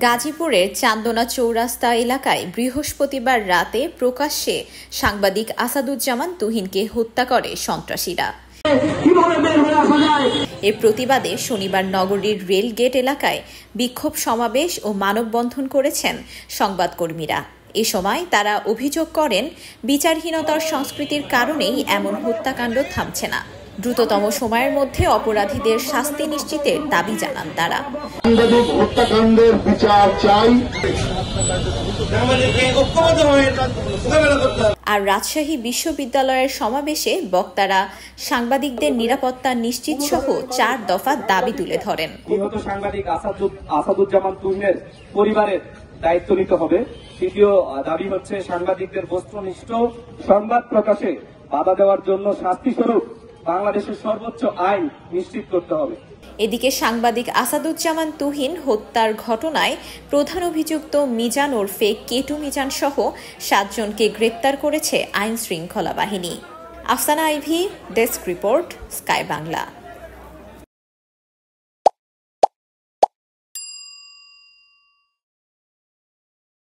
গাজীপুরের চান্দনা চৌরাস্তা এলাকায় বৃহস্পতিবার রাতে প্রকাশ্যে সাংবাদিক আসাদুজ্জামান তুহিনকে হত্যা করে সন্ত্রাসীরা। এর প্রতিবাদে শনিবার নগরীর রেল গেট এলাকায় বিক্ষোভ সমাবেশ ও মানববন্ধন করেছেন সংবাদকর্মীরা। এ সময় তারা অভিযোগ করেন, বিচারহীনতার সংস্কৃতির কারণেই এমন হত্যাকাণ্ড থামছে না। দ্রুততম সময়ের মধ্যে অপরাধীদের শাস্তি নিশ্চিতের দাবি জানান তারা। হত্যাকাণ্ডের বিচার চাই। আর রাজশাহী বিশ্ববিদ্যালয়ের সমাবেশে বক্তারা সাংবাদিকদের নিরাপত্তা নিশ্চিত সহ 4 দফা দাবি তুলে ধরেন। নিহত সাংবাদিক আসাদুজ্জামান তুহিনের পরিবারের দায়িত্ব নিতে হবে। তৃতীয় দাবি হচ্ছে সাংবাদিকদের বস্তুনিষ্ঠ সংবাদ প্রকাশে বাধা দেওয়ার জন্য শাস্তিস্বরূপ বাংলাদেশের সর্বোচ্চ আইন নিশ্চিত করতে হবে। এদিকে সাংবাদিক আসাদুজ্জামান তুহিন হত্যার ঘটনায় প্রধান অভিযুক্ত মিজান ওরফে কেটু মিজান সহ 7 জনকে গ্রেপ্তার করেছে আইন শৃঙ্খলা বাহিনী। Afsana Ivy, desk report, Sky Bangla.